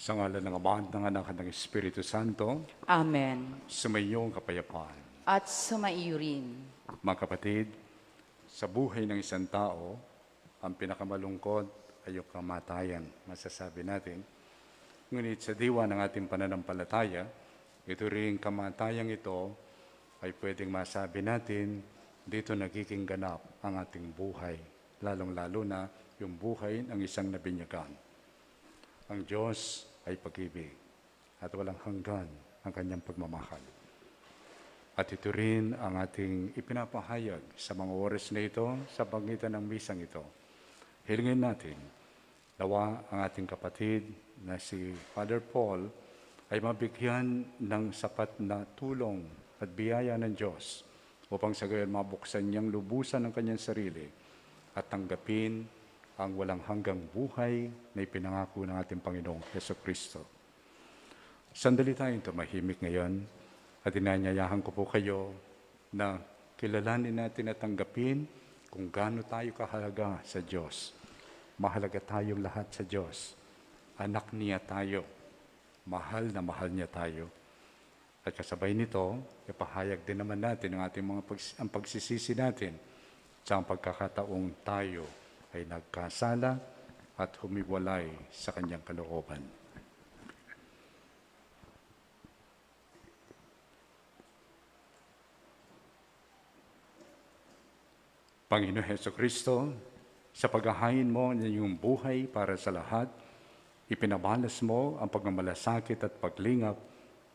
Sa ngalan ng Ama at ng Anak at ng Espiritu Santo, Amen. sumayo ang kapayapaan. At sumaiyo rin. Mga kapatid, sa buhay ng isang tao, ang pinakamalungkot ay yung kamatayan, masasabi natin. Ngunit sa diwa ng ating pananampalataya, ito rin kamatayang ito ay pwedeng masabi natin, dito nagiging ganap ang ating buhay, lalong-lalo na yung buhay ng isang nabinyagan. Ang Diyos ay pag-ibig at walang hanggan ang kanyang pagmamahal. At ito rin ang ating ipinapahayag sa mga oras na ito sa pagitan ng misang ito. Hilingin natin, nawa ang ating kapatid na si Father Paul ay mabigyan ng sapat na tulong at biyaya ng Diyos upang sa gayon mabuksan niyang lubusan ang kanyang sarili at tanggapin ang walang hanggang buhay na ipinangako ng ating Panginoong Jesucristo. Sandali tayong tumahimik ngayon at inanyayahan ko po kayo na kilalanin natin at tanggapin kung gaano tayo kahalaga sa Diyos. Mahalaga tayong lahat sa Diyos. Anak niya tayo. Mahal na mahal niya tayo. At kasabay nito, ipahayag din naman natin ang ating ang pagsisisi natin sa pagkakataong tayo ay nagkasala at humiwalay sa kanyang kalooban. Panginoon Hesukristo, sa paghahain mo ng iyong buhay para sa lahat, ipinabalas mo ang pagmamalasakit at paglingap.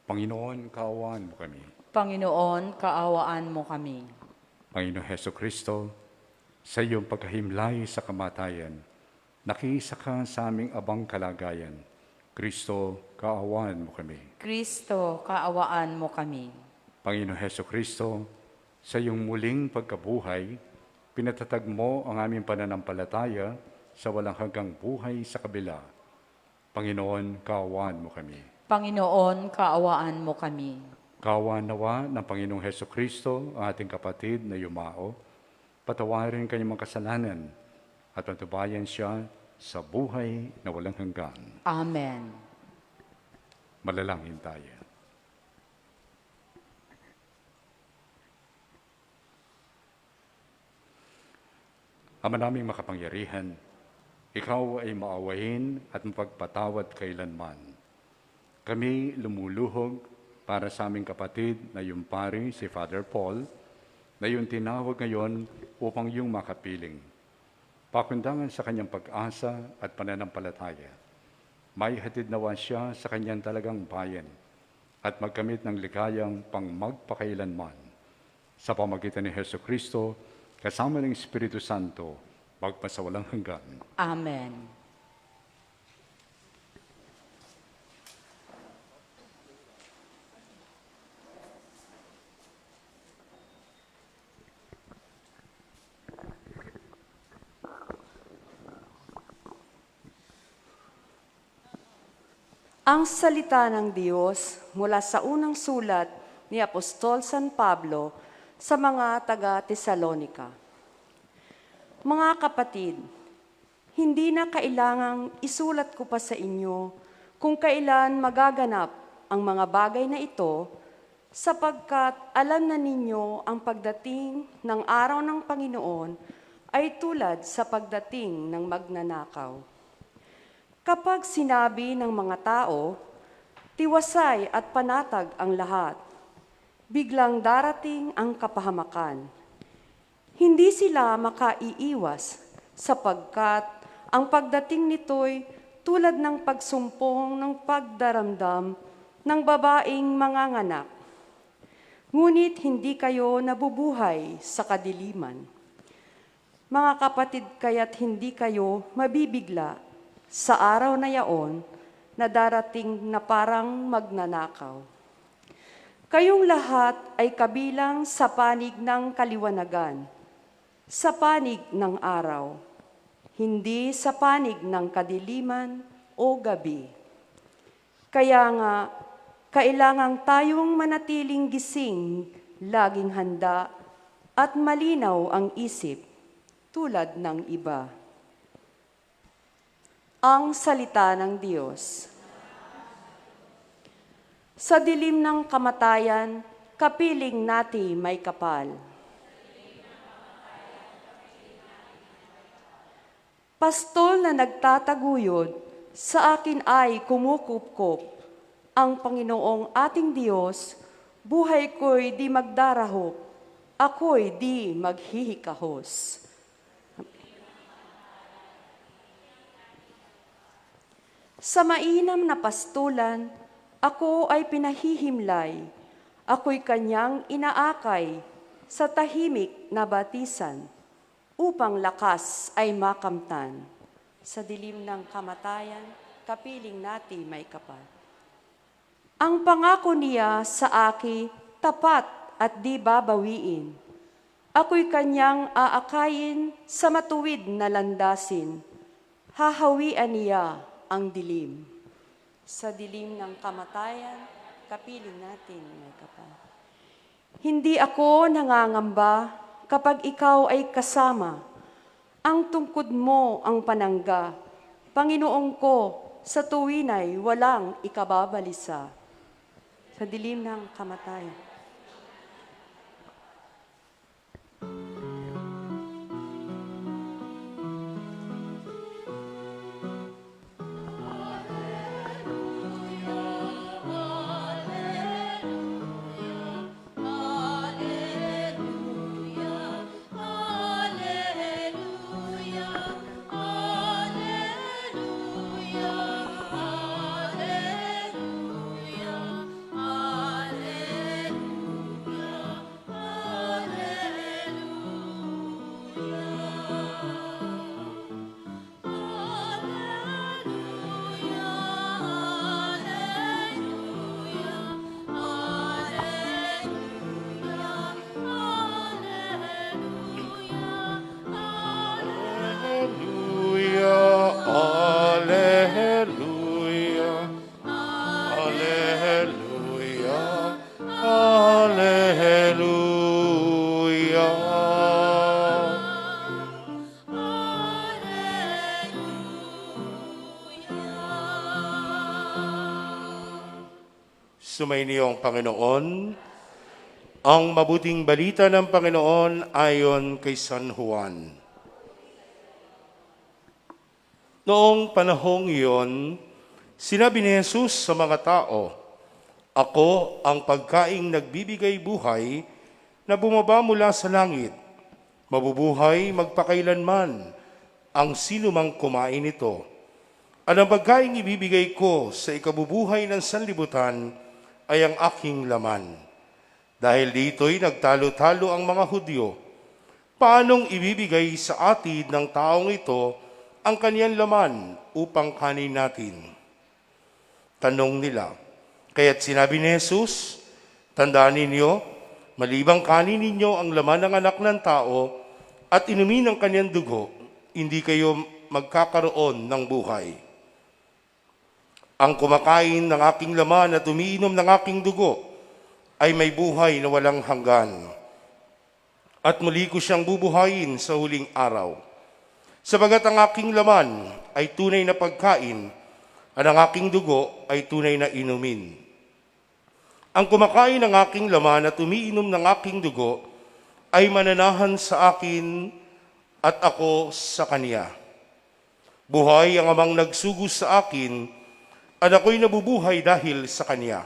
Panginoon, kaawaan mo kami. Panginoon, kaawaan mo kami. Panginoon Hesukristo, sa iyong pagkahimlay sa kamatayan, nakiisa ka sa aming abang kalagayan. Kristo, kaawaan mo kami. Kristo, kaawaan mo kami. Panginoon Hesukristo, sa iyong muling pagkabuhay, pinatatag mo ang aming pananampalataya sa walang hanggang buhay sa kabila. Panginoon, kaawaan mo kami. Panginoon, kaawaan mo kami. Kaawaan nawa ng Panginoong Hesukristo, ang ating kapatid na yumao, patawarin kanyang mga kasalanan at matubayan siya sa buhay na walang hanggan. Amen. Malalangin tayo. Ama naming makapangyarihan, ikaw ay maawain at mapagpatawad kailanman. Kami lumuluhog para sa aming kapatid na yung pari, si Father Paul, na yung tinawag ngayon upang yung makapiling. Pakundangan sa kanyang pag-asa at pananampalataya. May hatid nawa siya sa kanyang talagang bayan at magkamit ng ligayang pang magpakailanman. Sa pamagitan ni Jesucristo, kasama ng Espiritu Santo, magpasawalang hanggan. Amen. Ang salita ng Diyos mula sa unang sulat ni Apostol San Pablo sa mga taga-Tesalonika. Mga kapatid, hindi na kailangang isulat ko pa sa inyo kung kailan magaganap ang mga bagay na ito, sapagkat alam na ninyo ang pagdating ng araw ng Panginoon ay tulad sa pagdating ng magnanakaw. Kapag sinabi ng mga tao, tiwasay at panatag ang lahat, biglang darating ang kapahamakan. Hindi sila makaiiwas sapagkat ang pagdating nito'y tulad ng pagsumpong ng pagdaramdam ng babaeng manganganak. Ngunit hindi kayo nabubuhay sa kadiliman. Mga kapatid, kaya't hindi kayo mabibigla sa araw na yaon na darating na parang magnanakaw. Kayong lahat ay kabilang sa panig ng kaliwanagan, sa panig ng araw, hindi sa panig ng kadiliman o gabi. Kaya nga, kailangang tayong manatiling gising, laging handa, at malinaw ang isip, tulad ng iba. Ang salita ng Diyos. Sa dilim ng kamatayan, kapiling nati may kapal. Pastol na nagtataguyod, sa akin ay kumukupkop. Ang Panginoong ating Diyos, buhay ko'y di magdarahop, ako'y di maghihikahos. Sa mainam na pastulan, ako ay pinahihimlay, ako'y kanyang inaakay sa tahimik na batisan, upang lakas ay makamtan. Sa dilim ng kamatayan, kapiling nati may kapal. Ang pangako niya sa aki, tapat at di babawiin. Ako'y kanyang aakayin sa matuwid na landasin. Hahawian niya ang dilim. Sa dilim ng kamatayan, kapiling natin may kapal. Hindi ako nangangamba kapag ikaw ay kasama. Ang tungkod mo ang panangga. Panginoong ko, sa tuwinay walang ikababalisa. Sa dilim ng kamatayan. Sumainyo ang Panginoon. Ang mabuting balita ng Panginoon ayon kay San Juan. Noong panahong iyon, sinabi ni Jesus sa mga tao, "Ako ang pagkaing nagbibigay buhay na bumaba mula sa langit. Mabubuhay magpakailanman ang sinumang kumain nito. At ang pagkaing ibibigay ko sa ikabubuhay ng sanlibutan ay ang aking laman." Dahil dito'y nagtalo-talo ang mga Hudyo. Paanong ibibigay sa atin ng taong ito ang kaniyang laman upang kanin natin? Tanong nila. Kaya't sinabi ni Jesus, "Tandaan ninyo, malibang kanin ninyo ang laman ng anak ng tao at inumin ang kaniyang dugo, hindi kayo magkakaroon ng buhay. Ang kumakain ng aking laman at umiinom ng aking dugo ay may buhay na walang hanggan. At muli ko siyang bubuhayin sa huling araw. Sabagat ang aking laman ay tunay na pagkain at ang aking dugo ay tunay na inumin. Ang kumakain ng aking laman at umiinom ng aking dugo ay mananahan sa akin at ako sa kaniya. Buhay ang amang nagsugos sa akin at ako'y nabubuhay dahil sa kaniya.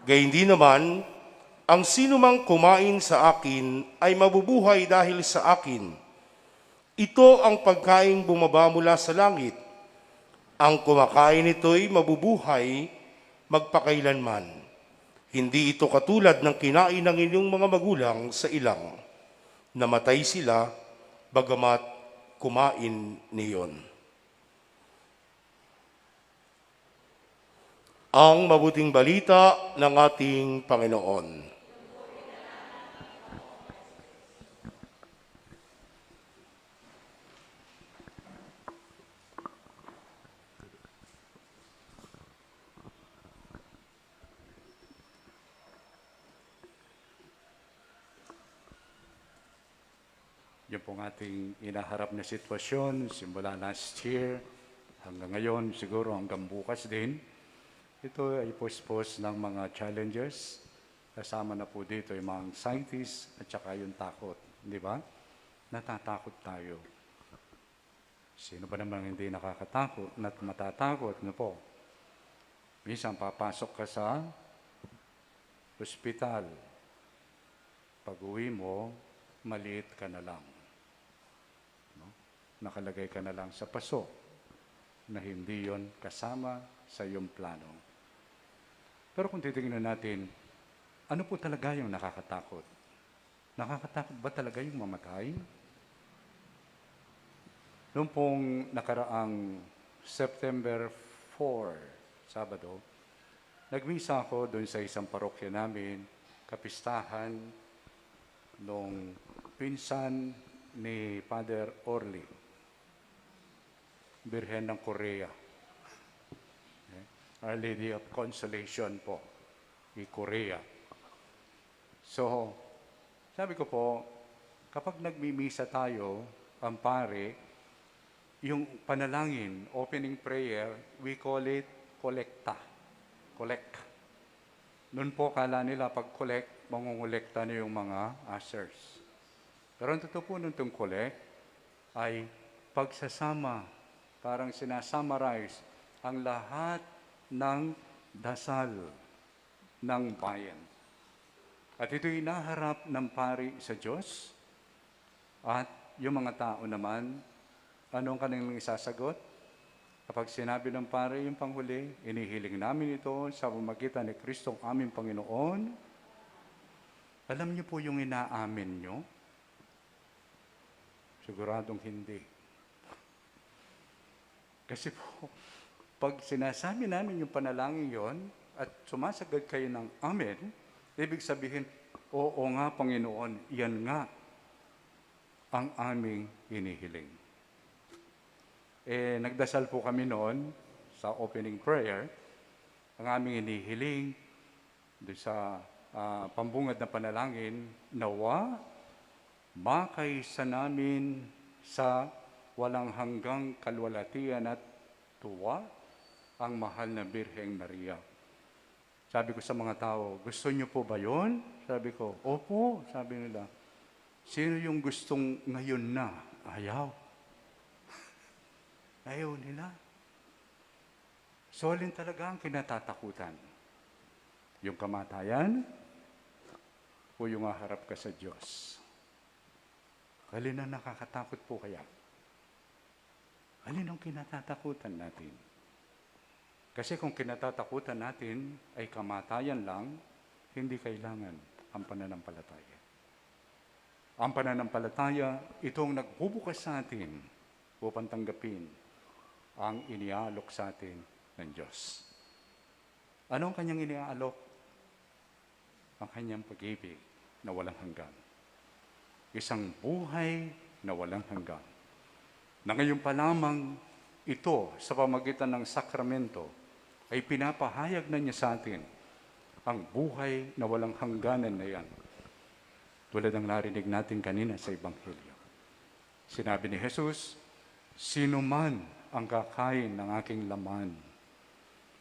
Gayundin naman, ang sinumang kumain sa akin ay mabubuhay dahil sa akin. Ito ang pagkaing bumaba mula sa langit. Ang kumakain nito'y mabubuhay magpakailanman. Hindi ito katulad ng kinain ng inyong mga magulang sa ilang. Namatay sila, bagamat kumain niyon. Ang mabuting balita ng ating Panginoon. Yung pong ating inaharap na sitwasyon, simula last year, hanggang ngayon, siguro hanggang bukas din, Ito ay puspos ng mga challenges. Kasama na po dito yung mga anxieties at saka yung takot. Di ba? Natatakot tayo. Sino ba naman hindi nakakatakot at matatakot? No po? Minsan papasok ka sa ospital. Pag-uwi mo, maliit ka na lang. No? Nakalagay ka na lang sa paso na hindi yon kasama sa iyong plano. Pero kung titingnan natin, ano po talaga yung nakakatakot? Nakakatakot ba talaga yung mamatay? Noong pong nakaraang September 4, Sabado, nagmisa ako doon sa isang parokya namin, kapistahan nung pinsan ni Father Orly, Birhen ng Korea. Our Lady of Consolation po, i Korea. So, sabi ko po, kapag nagmimisa tayo, ang pare, yung panalangin, opening prayer, we call it kolekta. Collect. Noon po, kala nila pag collect, mangungulekta na yung mga ushers. Pero ang totoo po nung itong collect ay pagsasama, parang sinasummarize ang lahat ng dasal ng bayan. At ito inaharap ng pari sa Diyos at yung mga tao naman, anong kanilang isasagot? Kapag sinabi ng pari yung panghuli, inihiling namin ito sa pamamagitan ni Kristong aming Panginoon. Alam niyo po yung inaamin niyo? Siguradong hindi. Kasi po, pag sinasabi namin yung panalangin yon at sumasagot kayo ng amen, ibig sabihin, oo nga Panginoon, yan nga ang aming inihiling. Nagdasal po kami noon sa opening prayer, ang aming inihiling doon sa pambungad na panalangin, nawa, makaisa namin sa walang hanggang kalwalatian at tuwa, ang mahal na Birheng Maria. Sabi ko sa mga tao, gusto niyo po ba yon? Sabi ko, opo. Sabi nila, sino yung gustong ngayon na? Ayaw. Ayaw nila. So, alin talaga ang kinatatakutan? Yung kamatayan o yung haharap ka sa Diyos? Alin ang nakakatakot po kaya? Alin ang kinatatakutan natin? Kasi kung kinatatakutan natin ay kamatayan lang, hindi kailangan ang pananampalataya. Ang pananampalataya, itong nagbubukas sa atin upang tanggapin ang iniaalok sa atin ng Diyos. Ano ang kanyang iniaalok? Ang kanyang pag-ibig na walang hanggan. Isang buhay na walang hanggan. Na ngayon pa lamang ito sa pamagitan ng sakramento ay pinapahayag na niya sa atin ang buhay na walang hangganan na yan. Tulad ng narinig natin kanina sa Ebanghelyo. Sinabi ni Jesus, sino man ang kakain ng aking laman,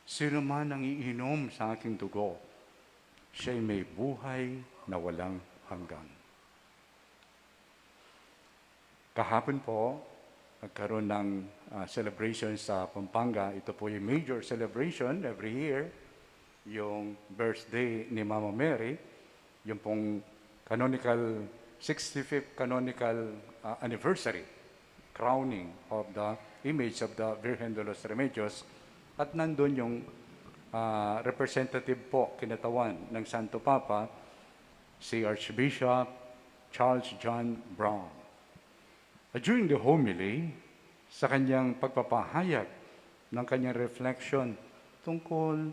sino man ang iinom sa aking dugo, siya'y may buhay na walang hanggan. Kahapon po, nagkaroon ng celebration sa Pampanga. Ito po yung major celebration every year, yung birthday ni Mama Mary, yung pong 65th canonical anniversary, crowning of the image of the Virgen de los Remedios. At nandun yung representative po, kinatawan ng Santo Papa, si Archbishop Charles John Brown. During the homily, sa kanyang pagpapahayag ng kanyang reflection tungkol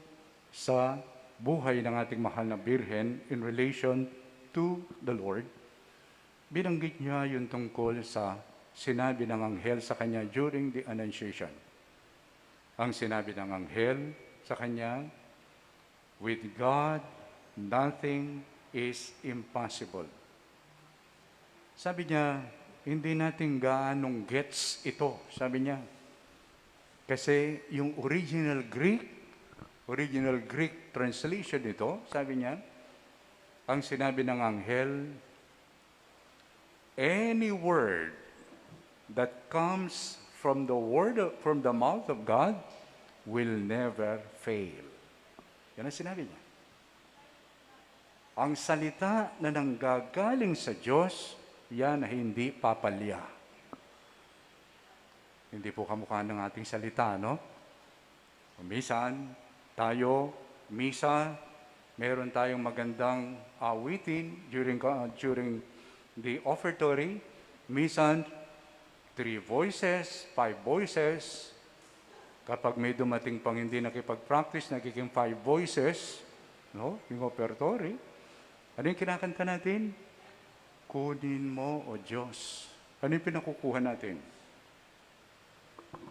sa buhay ng ating mahal na Birhen in relation to the Lord, binanggit niya yung tungkol sa sinabi ng anghel sa kanya during the Annunciation. Ang sinabi ng anghel sa kanya, with God, nothing is impossible. Sabi niya, hindi natin gaanong gets ito, sabi niya. Kasi yung original Greek original Greek translation nito, sabi niya, ang sinabi ng anghel, any word that comes from from the mouth of God will never fail. Yan ang sinabi niya. Ang salita na nanggagaling sa Diyos, yan ay hindi papalya. Hindi po kamukha ng ating salita, no? Minsan, tayo, misa, meron tayong magandang awitin during the offertory. Minsan, 3 voices, 5 voices. Kapag may dumating pang hindi nakipag-practice, nagiging 5 voices, no? Yung offertory. Ano yung kinakanta natin? Kunin mo, O Diyos. Ano yung pinakukuha natin?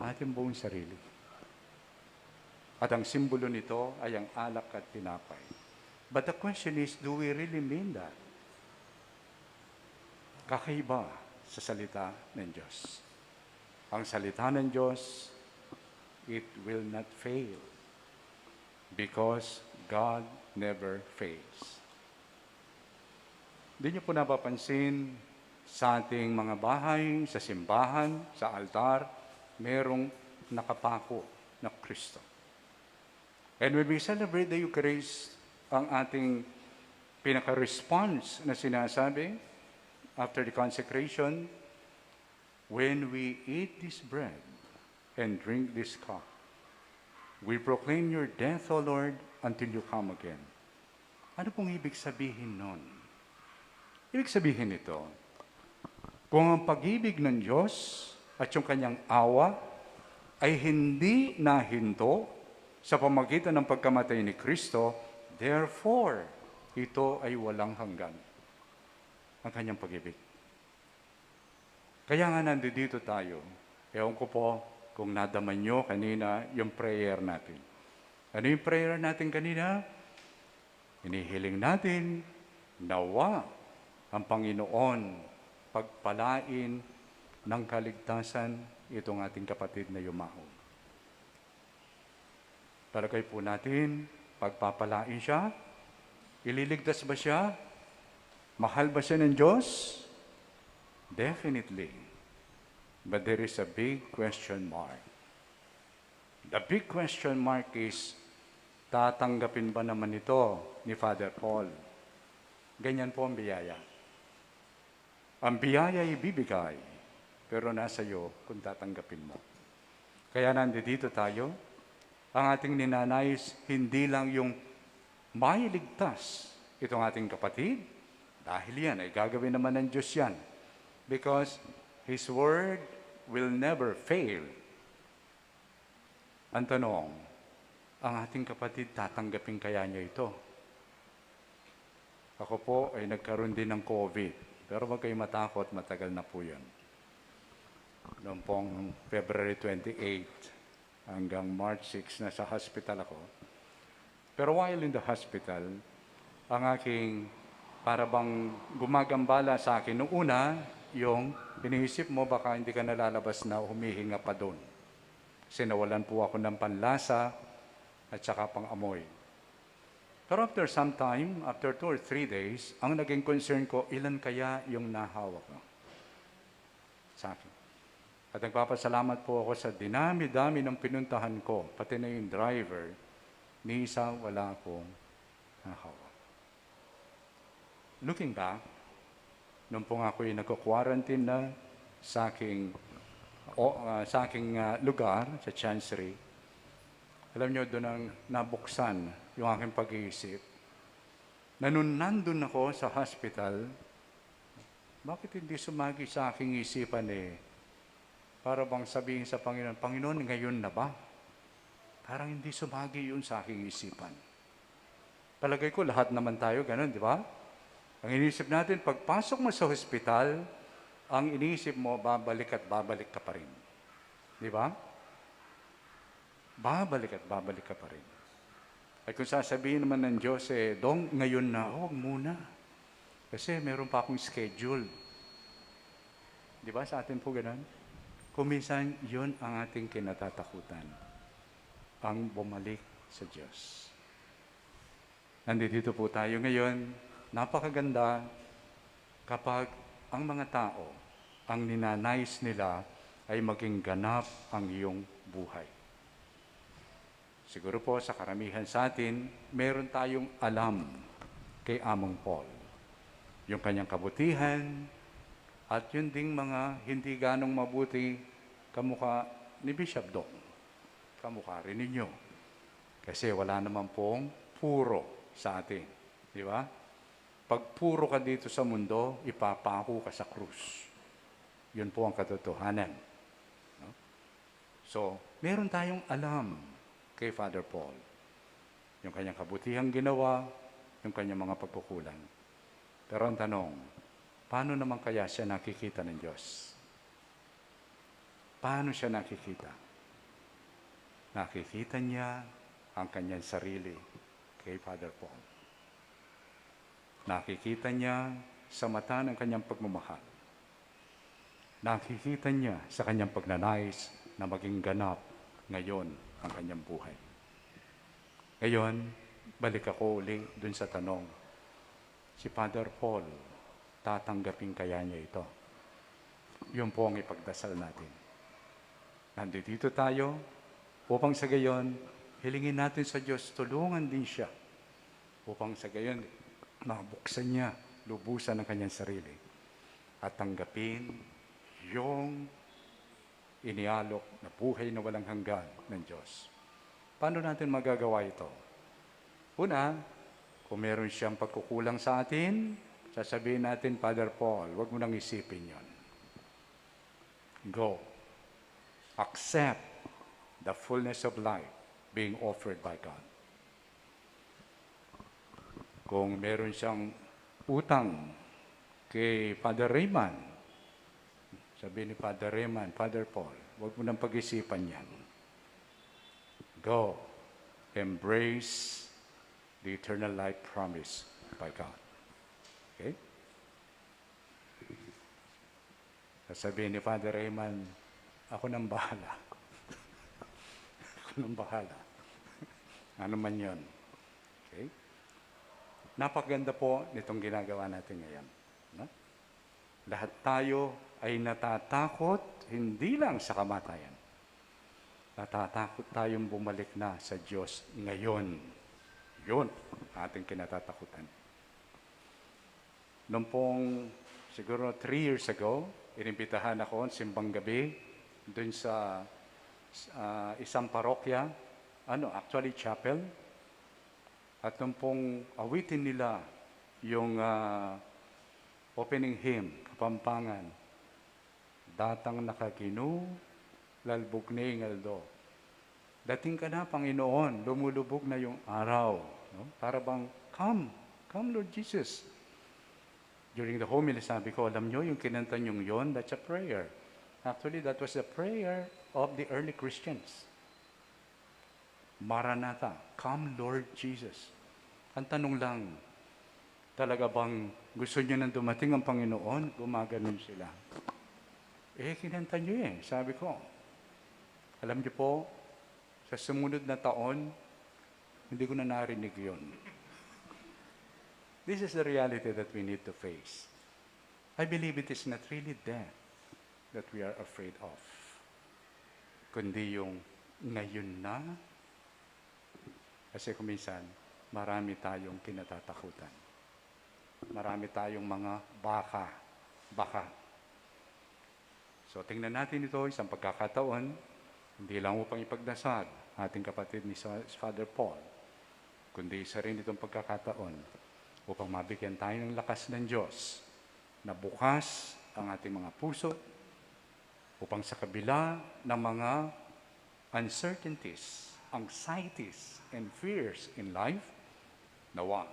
Ating buong sarili. At ang simbolo nito ay ang alak at tinapay. But the question is, do we really mean that? Kakaiba sa salita ng Diyos. Ang salita ng Diyos, it will not fail. Because God never fails. Hindi niyo po napapansin sa ating mga bahay, sa simbahan, sa altar, merong nakapako na Kristo. And when we celebrate the Eucharist, ang ating pinaka-response na sinasabi after the consecration, when we eat this bread and drink this cup, we proclaim your death, O Lord, until you come again. Ano pong ibig sabihin nun? Ibig sabihin ito, kung ang pag-ibig ng Diyos at yung kanyang awa ay hindi nahinto sa pamagitan ng pagkamatay ni Kristo, therefore, ito ay walang hanggan. Ang kanyang pag-ibig. Kaya nga nandito tayo. Ewan ko po kung nadaman nyo kanina yung prayer natin. Ano yung prayer natin kanina? Hinihiling natin, nawa ang Panginoon pagpalain ng kaligtasan itong ating kapatid na yumao. Talagay po natin, pagpapalain siya, ililigtas ba siya? Mahal ba siya ng Diyos? Definitely. But there is a big question mark. The big question mark is, tatanggapin ba naman ito ni Father Paul? Ganyan po ang biyaya. Ang biyaya ay ibibigay, pero nasa iyo kung tatanggapin mo. Kaya nandito tayo, ang ating ninanais, hindi lang yung mailigtas itong ating kapatid, dahil yan ay gagawin naman ng Diyos yan. Because His Word will never fail. Ang tanong, ang ating kapatid, tatanggapin kaya niya ito? Ako po ay nagkaroon din ng COVID. Pero wag kayo matakot, matagal na po yun. Noong pong February 28 hanggang March 6, nasa hospital ako. Pero while in the hospital, ang aking para bang gumagambala sa akin. Nung una, yung iniisip mo baka hindi ka nalalabas na humihinga pa doon. Kasi nawalan po ako ng panlasa at saka pang-amoy. Pero after some time, after 2 or 3 days, ang naging concern ko, ilan kaya yung nahawak ko sa akin. At nagpapasalamat po ako sa dinami-dami ng pinuntahan ko, pati na yung driver, ni isa wala akong nahawak. Looking back, nung po ako'y nagko-quarantine na sa aking lugar, sa Chancery, alam nyo, doon ang nabuksan yung aking pag-iisip. Na nung nandun ako sa hospital, bakit hindi sumagi sa aking isipan para bang sabihin sa Panginoon, Panginoon, ngayon na ba? Parang hindi sumagi yun sa aking isipan. Palagay ko, lahat naman tayo ganun, di ba? Ang iniisip natin, pagpasok mo sa hospital, ang iniisip mo, babalik at babalik ka pa rin. Di ba? Babalik at babalik ka pa rin. At kung sasabihin naman ng Diyos, Dong, ngayon na, huwag muna. Kasi meron pa akong schedule. Di ba sa atin po ganun? Kung minsan, yun ang ating kinatatakutan. ang bumalik sa Diyos. Nandito po tayo ngayon. Napakaganda kapag ang mga tao, ang ninanais nila ay maging ganap ang iyong buhay. Siguro po sa karamihan sa atin, meron tayong alam kay Among Paul. Yung kanyang kabutihan at yun ding mga hindi ganong mabuti kamukha ni Bishop Dong. Kamukha rin ninyo. Kasi wala naman pong puro sa atin. Di ba? Pag puro ka dito sa mundo, ipapako ka sa krus. Yun po ang katotohanan. No? So, meron tayong alam kay Father Paul. Yung kanyang kabutihang ginawa, yung kanyang mga pagkukulang. Pero ang tanong, paano naman kaya siya nakikita ng Diyos? Paano siya nakikita? Nakikita niya ang kanyang sarili kay Father Paul. Nakikita niya sa mata ng kanyang pagmamahal. Nakikita niya sa kanyang pagnanais na maging ganap ngayon ang kanyang buhay. Ngayon, balik ako uli dun sa tanong, si Father Paul, tatanggapin kaya niya ito? Yun po ang ipagdasal natin. Nandito tayo upang sa gayon, hilingin natin sa Diyos, tulungan din siya upang sa gayon, mabuksan niya, lubusan ang kanyang sarili at tanggapin yung inialok na buhay na walang hanggan ng Diyos. Paano natin magagawa ito? Una, kung meron siyang pagkukulang sa atin, sasabihin natin, Father Paul, huwag mo nang isipin yon. Go. Accept the fullness of life being offered by God. Kung meron siyang utang kay Father Raymond, sabi ni Father Raymond, Father Paul, huwag mo nang pag-isipan yan. Go. Embrace the eternal life promised by God. Okay? Sasabihin ni Father Raymond, ako nang bahala. Ako nang bahala. Ano man yun. Okay? Napakaganda po nitong ginagawa natin ngayon. No? Lahat tayo ay natatakot, hindi lang sa kamatayan. Natatakot tayong bumalik na sa Diyos ngayon. Yun, ating kinatatakutan. Noong pong siguro 3 years ago, inimbitahan ako simbang gabi dun sa isang parokya, actually chapel. At nung pong awitin nila yung opening hymn, Kapampangan, datang nakaginu, lalbog na ngaldo. Dating ka na, Panginoon, lumulubog na yung araw. No? Para bang, come Lord Jesus. During the homily, sabi ko, alam nyo, yung kinanta nyong yon, that's a prayer. Actually, that was a prayer of the early Christians. Maranatha, come Lord Jesus. Ang tanong lang, talaga bang gusto nyo nang dumating ang Panginoon? Gumaganon sila. Kinanta nyo sabi ko. Alam nyo po, sa sumunod na taon, hindi ko na narinig yun. This is the reality that we need to face. I believe it is not really death that we are afraid of, kundi yung ngayon na. Kasi kuminsan, marami tayong kinatatakutan. Marami tayong mga baka. So tingnan natin ito, isang pagkakataon, hindi lang upang ipagdasal ating kapatid ni Father Paul, kundi isa rin itong pagkakataon upang mabigyan tayo ng lakas ng Diyos na bukas ang ating mga puso upang sa kabila ng mga uncertainties, anxieties, and fears in life, nawa,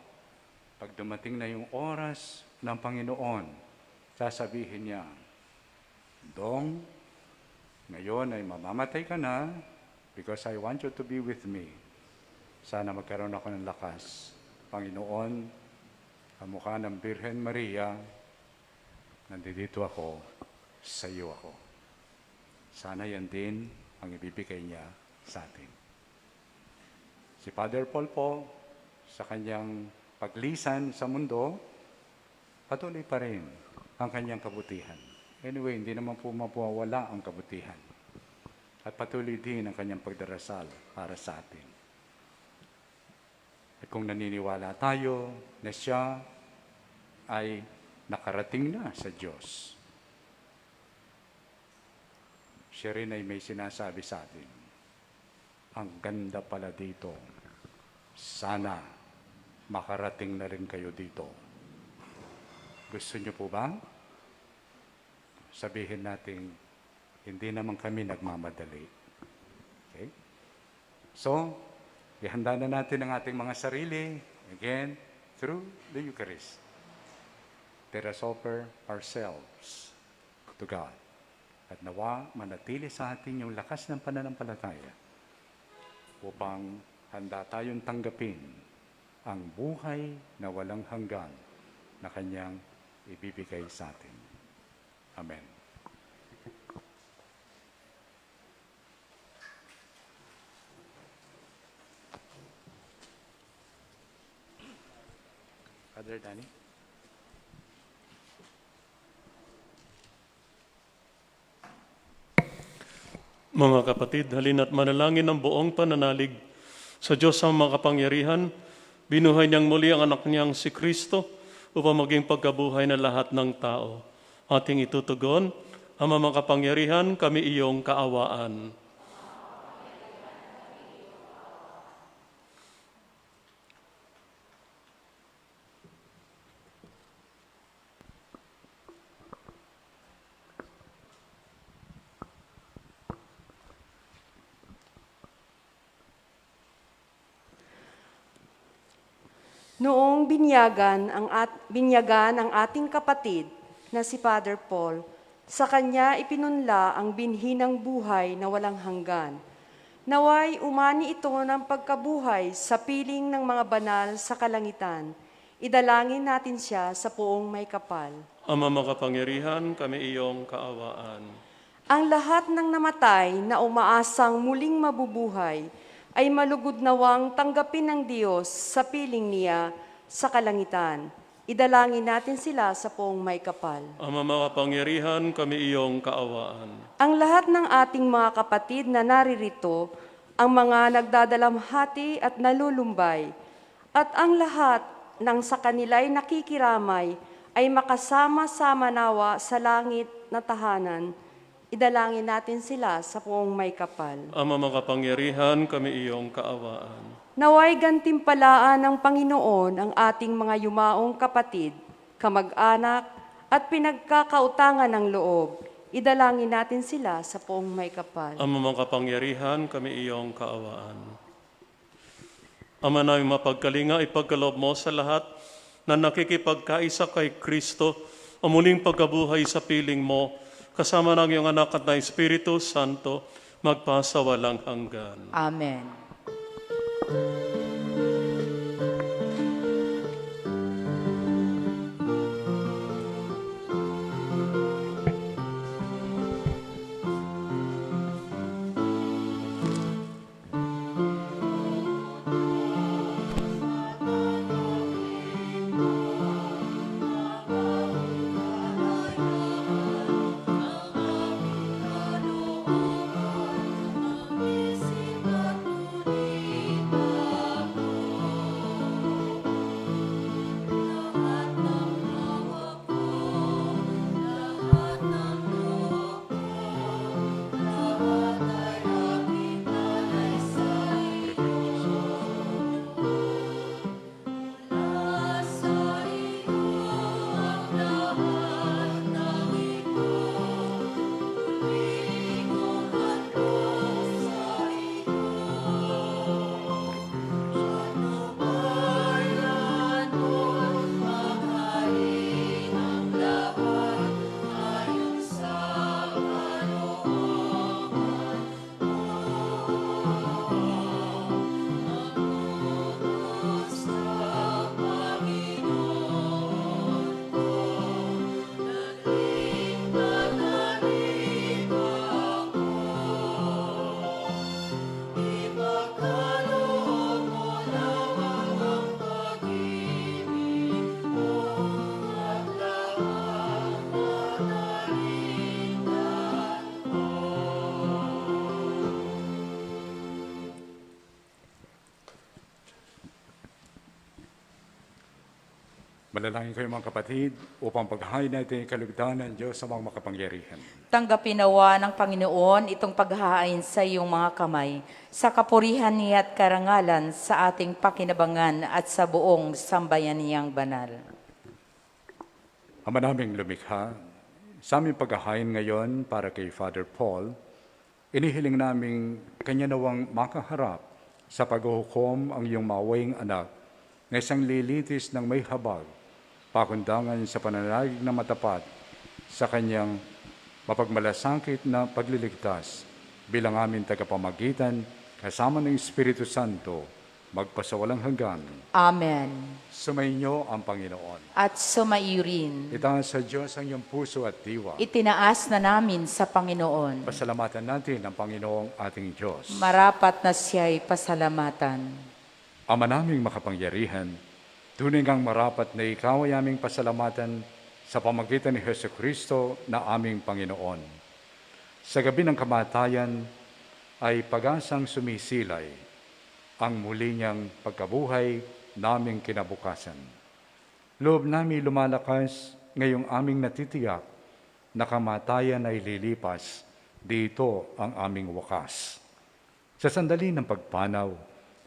pag dumating na yung oras ng Panginoon, sasabihin niya, Dong, ngayon ay mamamatay ka na because I want you to be with me. Sana magkaroon ako ng lakas. Panginoon, kamukha ng Birhen Maria, nandito ako, sa iyo ako. Sana yan din ang ibibigay niya sa atin. Si Father Paul po, sa kanyang paglisan sa mundo, patuloy pa rin ang kanyang kabutihan. Anyway, hindi naman po mapawala ang kabutihan. At patuloy din ang kanyang pagdarasal para sa atin. At kung naniniwala tayo na siya ay nakarating na sa Diyos, siya rin ay may sinasabi sa atin, ang ganda pala dito. Sana makarating na rin kayo dito. Gusto niyo po ba? Sabihin natin, hindi naman kami nagmamadali. Okay? So, ihanda na natin ang ating mga sarili, again, through the Eucharist. Let us offer ourselves to God. At nawa, manatili sa atin yung lakas ng pananampalataya upang handa tayong tanggapin ang buhay na walang hanggan na Kanyang ibibigay sa atin. Amen. Father Danny? Mga kapatid, halina't manalangin ang buong pananalig sa Diyos ang makapangyarihan. Binuhay niyang muli ang anak niyang si Kristo upang maging pagkabuhay na lahat ng tao. Ating itutugon, Ama makapangyarihan, kami iyong kaawaan. Noong binyagan ang ating kapatid na si Father Paul, sa kanya ipinunla ang binhinang buhay na walang hanggan. Naway umani ito ng pagkabuhay sa piling ng mga banal sa kalangitan. Idalangin natin siya sa poong may kapal. Ama makapangyarihan, kami iyong kaawaan. Ang lahat ng namatay na umaasang muling mabubuhay ay malugod nawang tanggapin ng Diyos sa piling niya sa kalangitan. Idalangin natin sila sa poong may kapal. Ama makapangyarihan, kami iyong kaawaan. Ang lahat ng ating mga kapatid na naririto, ang mga nagdadalamhati at nalulumbay, at ang lahat ng sa kanila'y nakikiramay ay makasama-sama nawa sa langit na tahanan. Idalangin natin sila sa poong may kapal. Ama makapangyarihan, kami iyong kaawaan. Naway gantimpalaan ng Panginoon ang ating mga yumaong kapatid, kamag-anak, at pinagkakautangan ng loob. Idalangin natin sila sa poong may kapal. Ama makapangyarihan, kami iyong kaawaan. Ama namin mapagkalinga, ipagkaloob mo sa lahat na nakikipagkaisa kay Kristo, ang muling pagkabuhay sa piling mo, kasama ng iyong anak at na Espiritu Santo, magpasawalang hanggan. Amen. Manalangin kayo mga kapatid upang paghahain natin ang kalugdan ng Diyos sa mga makapangyarihan. Tanggapin nawa ng Panginoon itong paghahain sa iyong mga kamay, sa kapurihan niya at karangalan sa ating pakinabangan at sa buong sambayan niyang banal. Ama naming lumikha, sa aming paghahain ngayon para kay Father Paul, inihiling naming kanya nawang makaharap sa paghuhukom ang iyong mawayang anak na isang lilitis ng may habag, pakundangan sa pananalig na matapat sa kanyang mapagmalasakit na pagliligtas bilang aming tagapamagitan kasama ng Espiritu Santo magpasawalang hanggan. Amen. Sumainyo ang Panginoon. At sumaiyo rin. Itaas sa Diyos ang iyong puso at diwa. Itinaas na namin sa Panginoon. Pasalamatan natin ang Panginoong ating Diyos. Marapat na siya'y pasalamatan. Ama naming makapangyarihan, tunay ngang marapat na ikaw ay aming pasalamatan sa pamagitan ni Hesus Kristo na aming Panginoon. Sa gabi ng kamatayan ay pag-asang sumisilay ang muli niyang pagkabuhay naming kinabukasan. Loob namin lumalakas ngayong aming natitiyak na kamatayan ay lilipas, dito ang aming wakas. Sa sandali ng pagpanaw,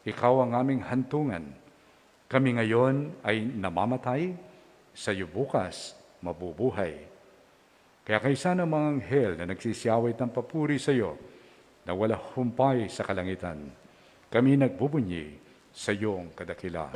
ikaw ang aming hantungan. Kami ngayon ay namamatay, sa iyo bukas mabubuhay. Kaya kaysa ng mga anghel na nagsisiyawit ng papuri sa iyo, na wala humpay sa kalangitan, kami nagbubunyi sa iyong kadakilaan.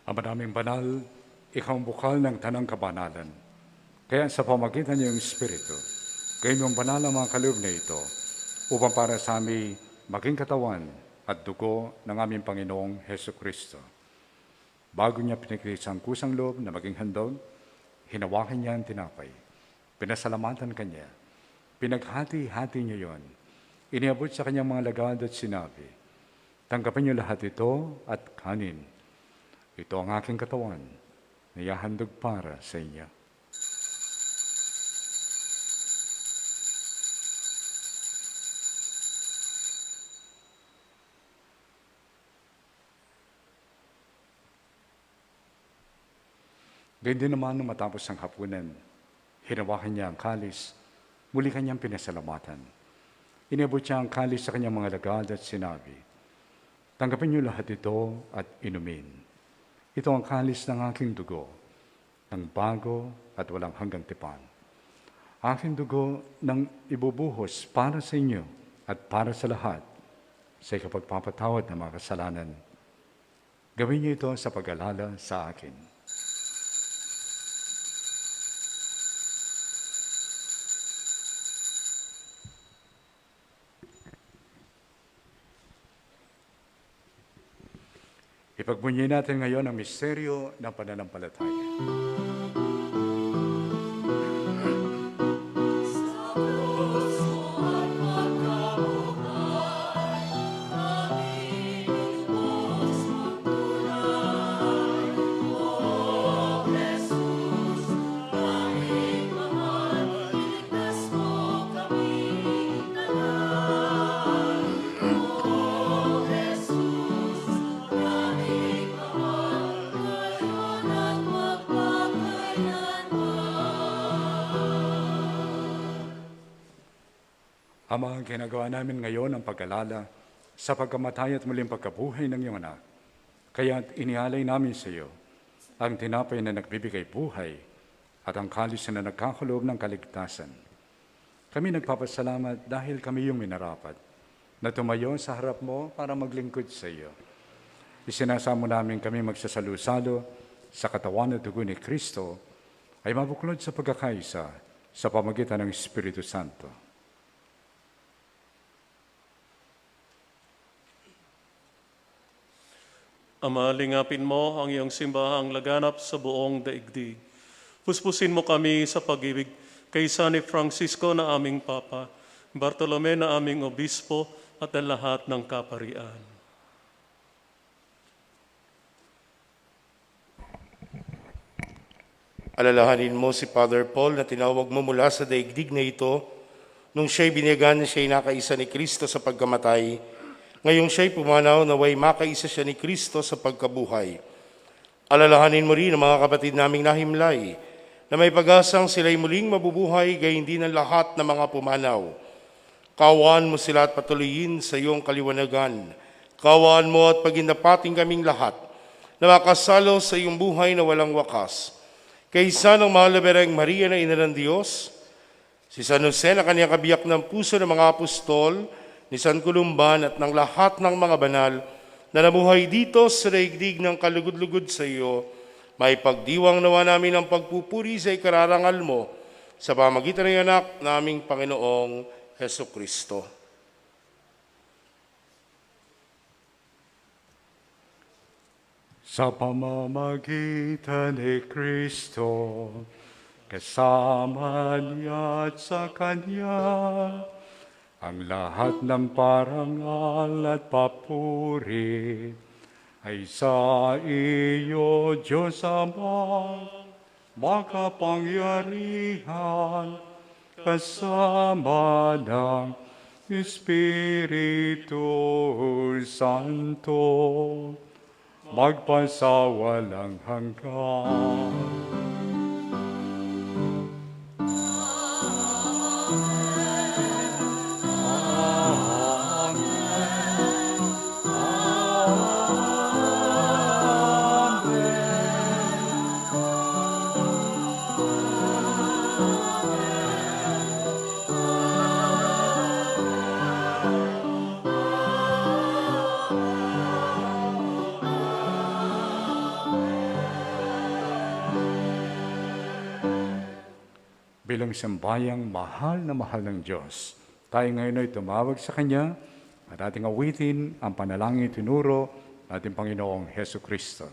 Ama naming banal, ikaw ang bukal ng tanang kabanalan. Kaya sa pamagitan niyong Espiritu, kayo ang banal ang mga kaloob na ito, upang para sa amin maging katawan at dugo ng aming Panginoong Hesus Kristo. Bago niya pinikris ang kusang loob na maging handog, hinawakan niya ang tinapay. Pinasalamatan kanya. Pinaghati-hati niya yon. Iniabot sa kanyang mga lagad at sinabi, tanggapin niyo lahat ito at kanin. Ito ang aking katawan na ihahandog para sa inyo. Gayun din naman nung matapos ang hapunan, hinawakan niya ang kalis, muli kanyang pinasalamatan. Inabot niya ang kalis sa kanyang mga lagad at sinabi, tanggapin niyo lahat ito at inumin. Ito ang kalis ng aking dugo, ng bago at walang hanggang tipan. Aking dugo ng ibubuhos para sa inyo at para sa lahat sa ikapagpapatawad ng mga kasalanan. Gawin niyo ito sa pag-alala sa akin. Ipagbunyi natin ngayon ang misteryo ng pananampalataya. Ama, ang ginagawa namin ngayon ang pag-alala sa pagkamatay at muling pagkabuhay ng iyong anak. Kaya inialay namin sa iyo ang tinapay na nagbibigay buhay at ang kalis na nagkakaloob ng kaligtasan. Kami nagpapasalamat dahil kami yung minarapat na tumayo sa harap mo para maglingkod sa iyo. Isinasamo namin kami magsasalo-salo sa katawan at dugo ni Kristo ay mabuklod sa pagkakaisa sa pamagitan ng Espiritu Santo. Ama, lingapin mo ang iyong simbahang laganap sa buong daigdig. Puspusin mo kami sa pag-ibig kay San Francisco na aming Papa, Bartolome na aming Obispo at ang lahat ng kaparian. Alalahanin mo si Father Paul na tinawag mo mula sa daigdig na ito nung siya'y biniyagan na siya'y nakaisa ni Kristo sa pagkamatay. Ngayong siya'y pumanaw naway makaisa siya ni Kristo sa pagkabuhay. Alalahanin mo rin ang mga kapatid naming nahimlay na may pag-asang sila'y muling mabubuhay gayon din ang lahat ng mga pumanaw. Kaawaan mo sila at patuloyin sa iyong kaliwanagan. Kaawaan mo at pagindapating kaming lahat na makasalo sa iyong buhay na walang wakas. Kaysa ng mahal na Bereng Maria na Ina ng Diyos, si San Jose na kanyang kabiyak ng puso ng mga apostol, ni San Columban at ng lahat ng mga banal na namuhay dito sa daigdig ng kalugod-lugod sa iyo, may pagdiwang nawa namin ang pagpupuri sa ikararangal mo sa pamagitan ng anak naming Panginoong Heso Kristo. Sa pamamagitan ni Kristo, kasama niya at sa Kanya, ang lahat ng parangal at papuri ay sa iyo, Diyos Ama, makapangyarihan, kasama ng Espiritu Santo, magpasawalang hanggan. Bilang sambayang mahal na mahal ng Diyos, tayo ngayon ay tumawag sa Kanya at ating awitin ang panalangin tinuro ng ating Panginoong Heso Kristo.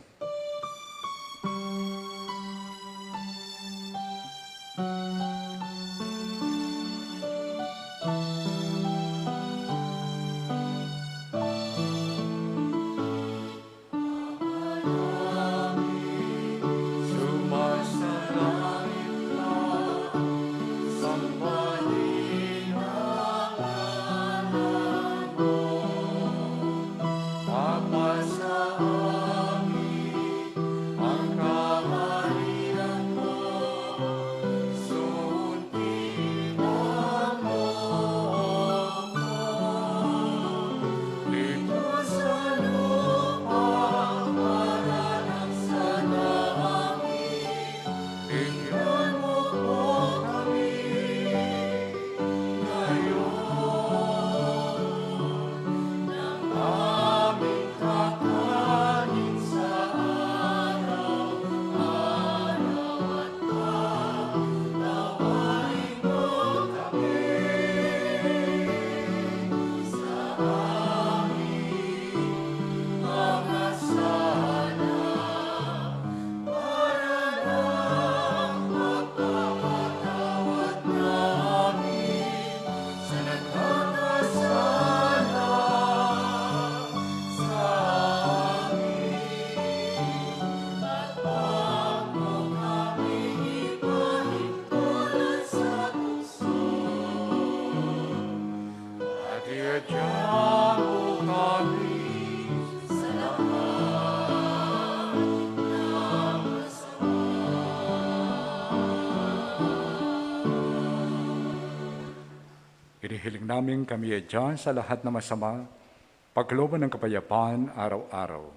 Hinihiling namin kami ay dyan sa lahat na masama, pagkalooban ng kapayapaan araw-araw.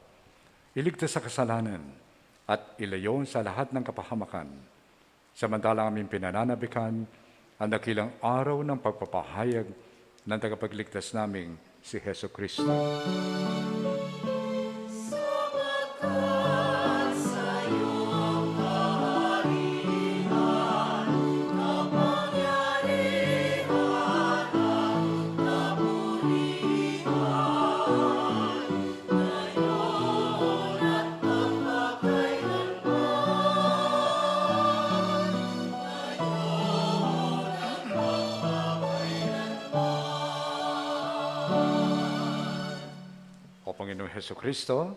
Iligtas sa kasalanan at ilayo sa lahat ng kapahamakan. Samantalang aming pinananabikan ang dakilang araw ng pagpapahayag ng tagapagligtas naming si Heso Kristo. O Panginoong Heso Kristo,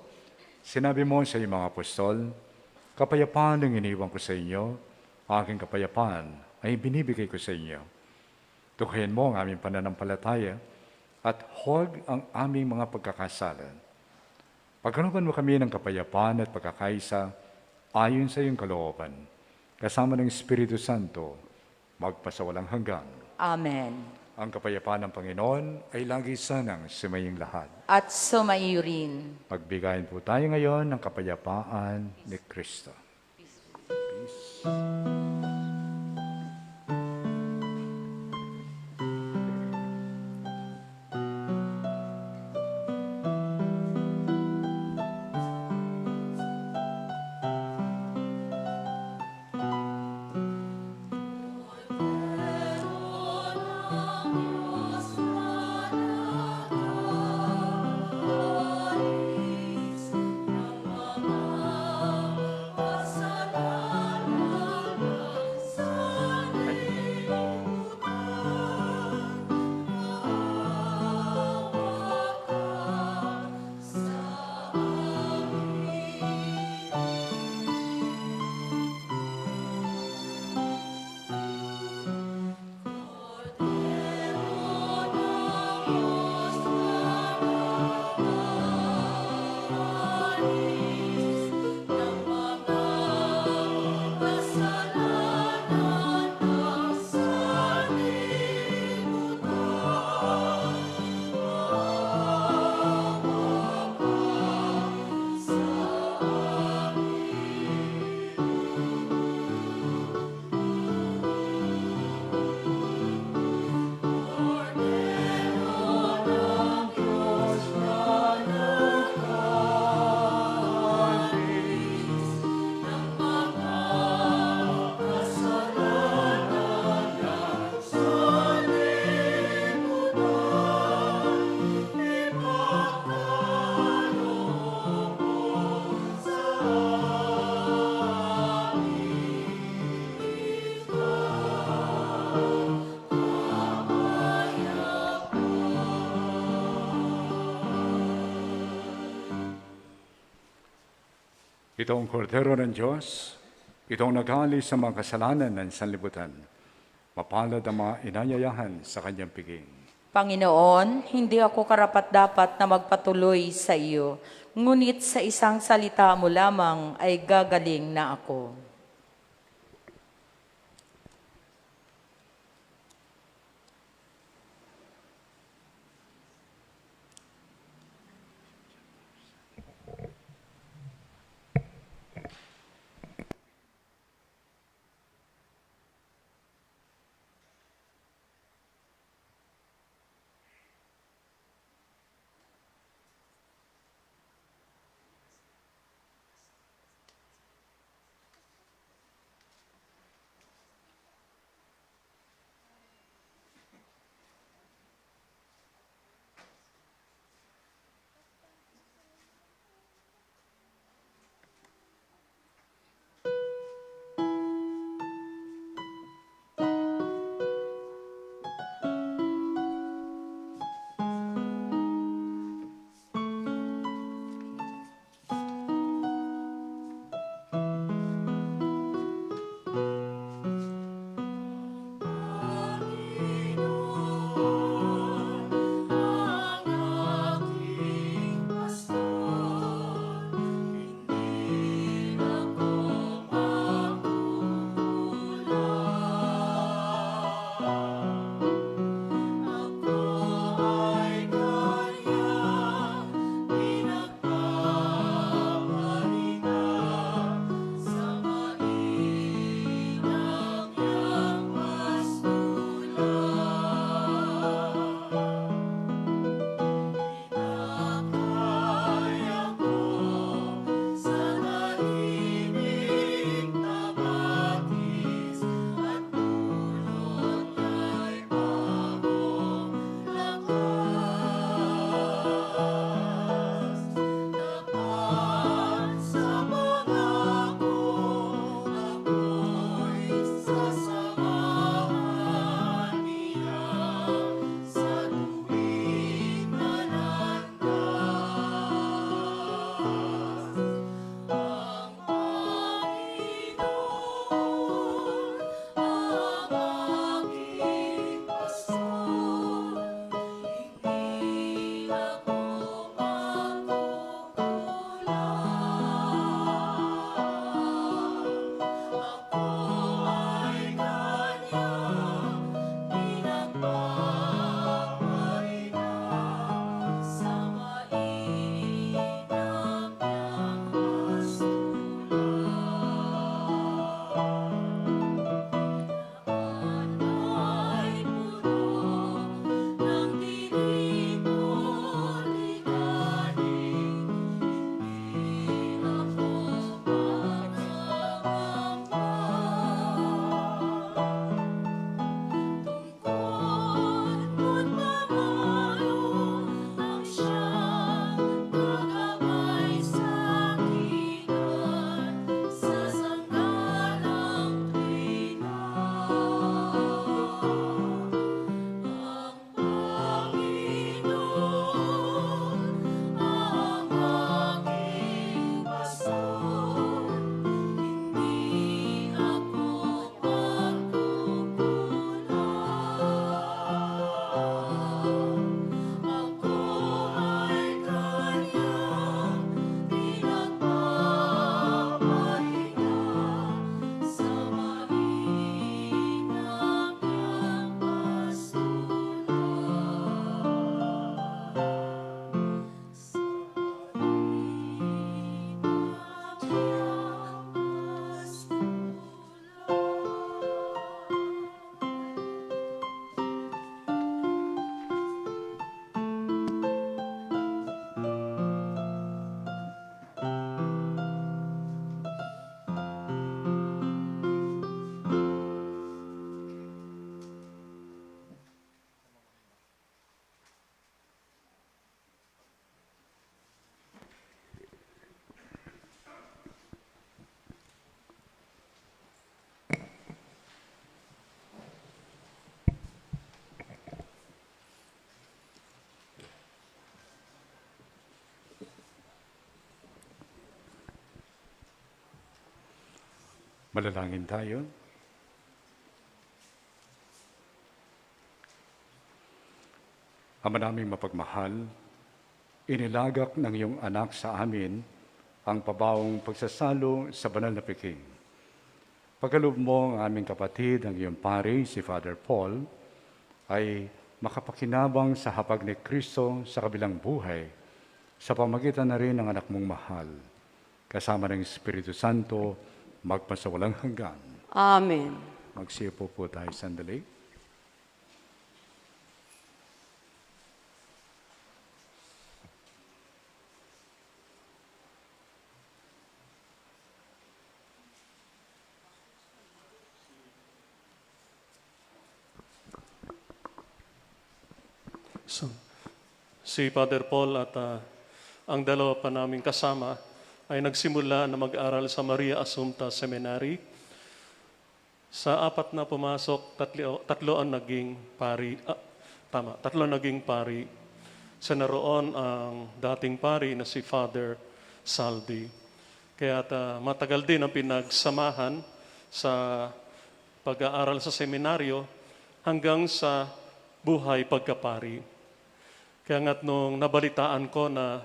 sinabi mo sa iyong mga apostol, kapayapaan ang iniwan ko sa inyo, aking kapayapaan ay binibigay ko sa inyo. Tukayan mo ang aming pananampalataya at huwag ang aming mga pagkakasala. Pagkalooban mo kami ng kapayapaan at pagkakaisa ayon sa iyong kalooban, kasama ng Espiritu Santo, magpasawalang hanggan. Amen. Ang kapayapaan ng Panginoon ay lagi sanang sumaying lahat. At sumaiyo rin. Magbigayin po tayo ngayon ng kapayapaan ni Kristo. Peace. Ito ang kordero ng Diyos, ito ang nag-aalis sa mga kasalanan ng sanlibutan. Mapalad ang mga inayayahan sa kanyang piging. Panginoon, hindi ako karapat-dapat na magpatuloy sa iyo, ngunit sa isang salita mo lamang ay gagaling na ako. Manalangin tayo. Ama naming mapagmahal, inilagak ng iyong anak sa amin ang pabawong pagsasalo sa banal na piking. Pagkaloob mo ang aming kapatid, ang iyong pari, si Father Paul, ay makapakinabang sa hapag ni Kristo sa kabilang buhay, sa pamagitan na rin ng anak mong mahal, kasama ng Espiritu Santo, magpasawalang hanggan. Amen. Magsiupo po tayo sandali. So, si Father Paul at ang dalawa pa naming kasama ay nagsimula na mag-aral sa Maria Assumpta Seminary. Sa apat na pumasok, tatlo ang naging pari. Tatlo naging pari. Sa naroon ang dating pari na si Father Salvi. Kaya matagal din ang pinagsamahan sa pag-aaral sa seminaryo hanggang sa buhay pagkapari. Kaya nga't nung nabalitaan ko na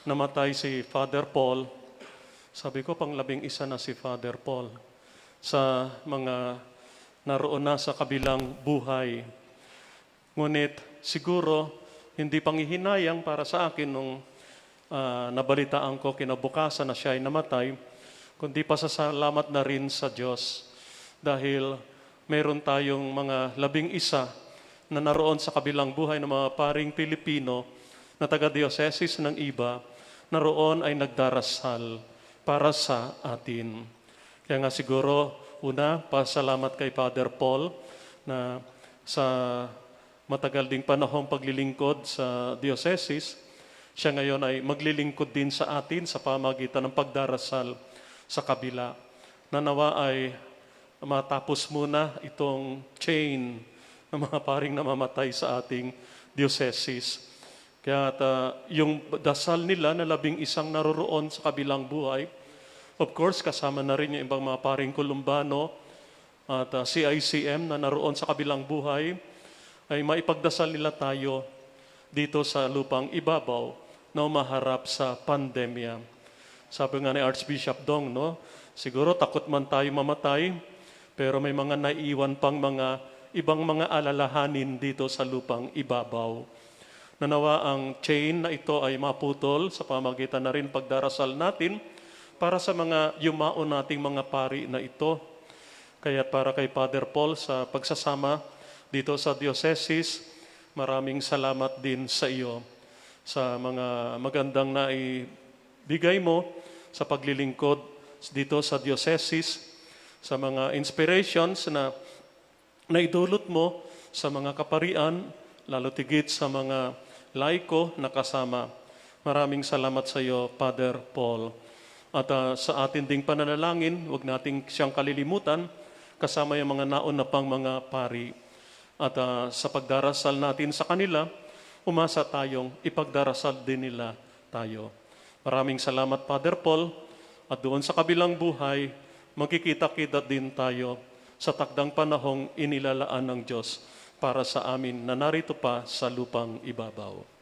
namatay si Father Paul, sabi ko pang 11 na si Father Paul sa mga naroon na sa kabilang buhay. Ngunit siguro hindi panghihinayang para sa akin nung nabalitaan ko kinabukasan na siya ay namatay, kundi pasasalamat na rin sa Diyos dahil meron tayong mga 11 na naroon sa kabilang buhay ng mga paring Pilipino na taga-diocese ng iba, naroon ay nagdarasal para sa atin. Kaya nga siguro, una, pasalamat kay Father Paul na sa matagal ding panahong paglilingkod sa diocese, siya ngayon ay maglilingkod din sa atin sa pamagitan ng pagdarasal sa kabila. Nanawa ay matapos muna itong chain ng mga paring namamatay sa ating diocese. Kaya yung dasal nila na 11 naroroon sa kabilang buhay, of course, kasama na rin yung ibang mga paring Kulumbano at CICM na naroon sa kabilang buhay, ay maipagdasal nila tayo dito sa lupang ibabaw na umaharap sa pandemya. Sabi nga ni Archbishop Dong, no? Siguro takot man tayo mamatay, pero may mga naiiwan pang ibang mga alalahanin dito sa lupang ibabaw. Nanawa ang chain na ito ay maputol sa pamagitan na rin pagdarasal natin para sa mga yumao nating mga pari na ito. Kaya para kay Father Paul sa pagsasama dito sa diocese, maraming salamat din sa iyo sa mga magandang naibigay mo sa paglilingkod dito sa diocese, sa mga inspirations na naidulot mo sa mga kaparian, lalo tigit sa mga laiko na kasama. Maraming salamat sa iyo, Father Paul. At sa atin ding pananalangin, huwag nating siyang kalilimutan, kasama yung mga naon na pang mga pari. At sa pagdarasal natin sa kanila, umasa tayong ipagdarasal din nila tayo. Maraming salamat, Father Paul. At doon sa kabilang buhay, magkikita-kita din tayo sa takdang panahong inilalaan ng Diyos para sa amin na narito pa sa lupang ibabaw.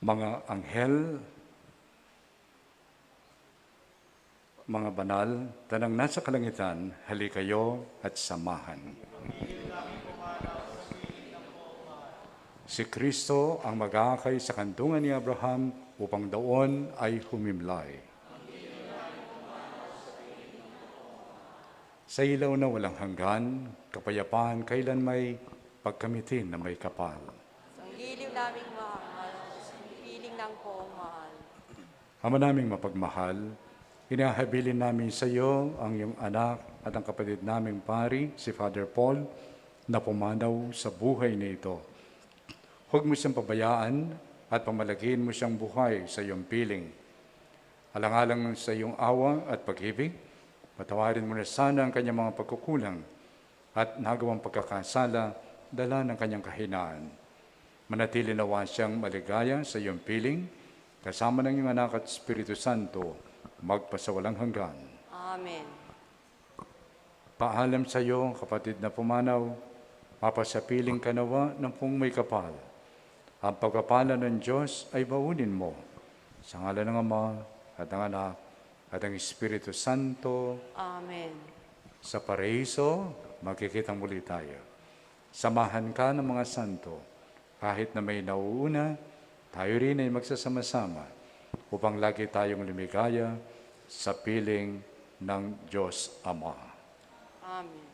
Mga anghel, mga banal, tanang nasa kalangitan, halikayo at samahan. Si Kristo ang mag-aakay sa kandungan ni Abraham upang doon ay humimlay. Sa ilaw na walang hanggan, kapayapaan kailan may pagkamitin na may kapal. Ang giliw naming mahal, piling ng poong mahal. Ama naming mapagmahal, hinahabilin namin sa iyo ang iyong anak at ang kapatid naming pari, si Father Paul, na pumanaw sa buhay na ito. Huwag mo siyang pabayaan at pamalakihin mo siyang buhay sa iyong piling. Alang-alang sa iyong awa at pag-ibig, patawarin mo na sana ang kanyang mga pagkukulang at nagawang pagkakasala dala ng kanyang kahinaan. Manatili nawa siyang maligaya sa iyong piling, kasama ng iyong anak at Espiritu Santo, magpasawalang hanggan. Amen. Paalam sa iyo, kapatid na pumanaw, mapasapiling ka nawa ng pong may kapal. Ang pagpapala ng Diyos ay baunin mo. Sa ngalan ng Ama at ng Anak at ng Espiritu Santo, Amen. sa paraiso, magkikitang muli tayo. Samahan ka ng mga santo, kahit na may nauuna, tayo rin ay magsasama-sama upang lagi tayong lumigaya sa piling ng Diyos Ama. Amen.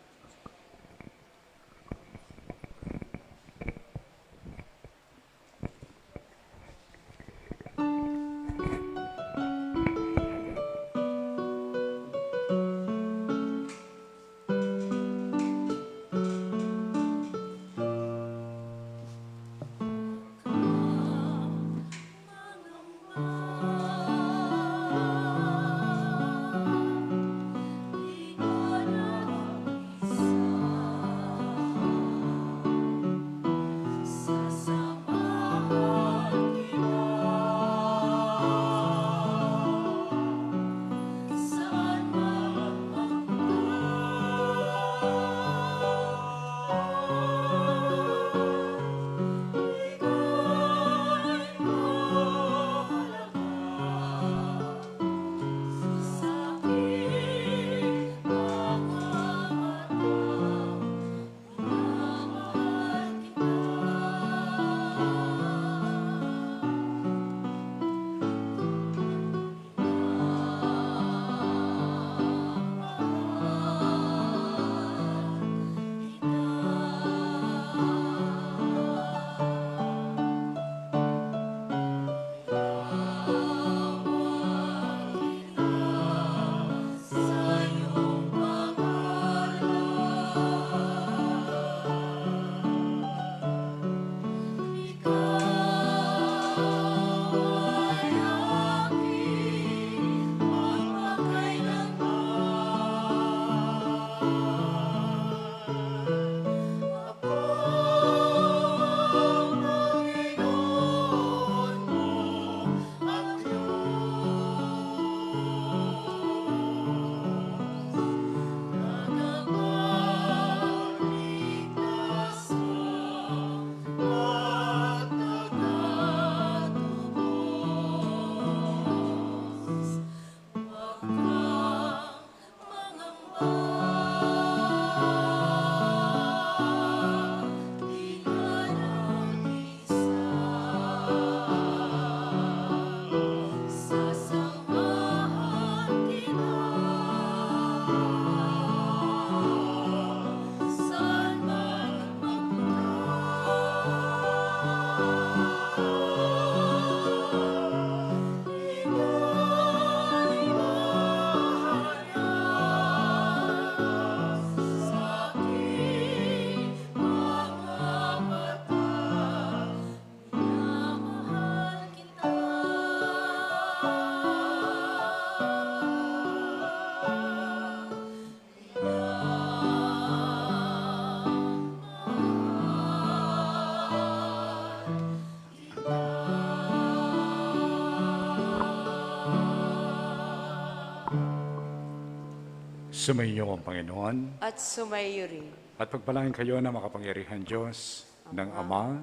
Sumainyo ang Panginoon At sumayo rin. at pagpalain kayo ng makapangyarihan Diyos ng Ama,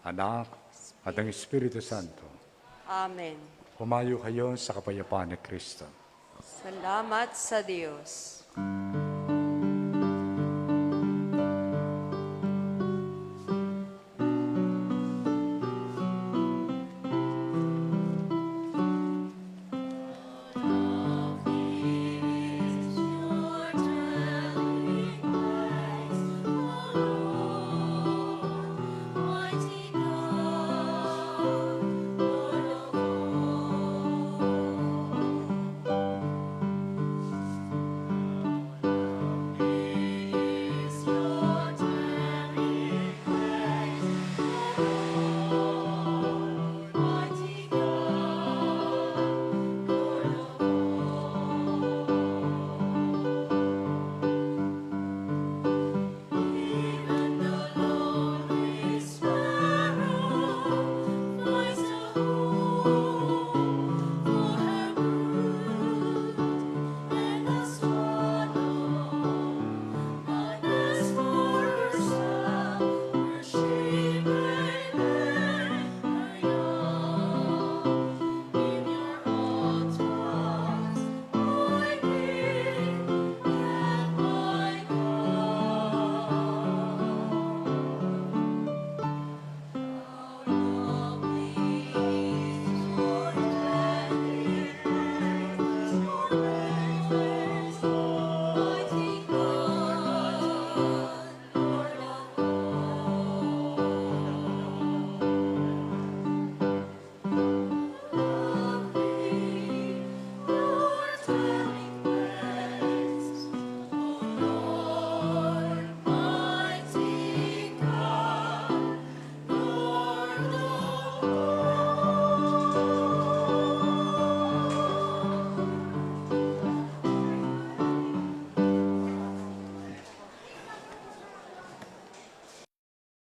Anak at ng Espiritu Santo. Amen. Humayo kayo sa kapayapaan ni Kristo. Salamat sa Diyos.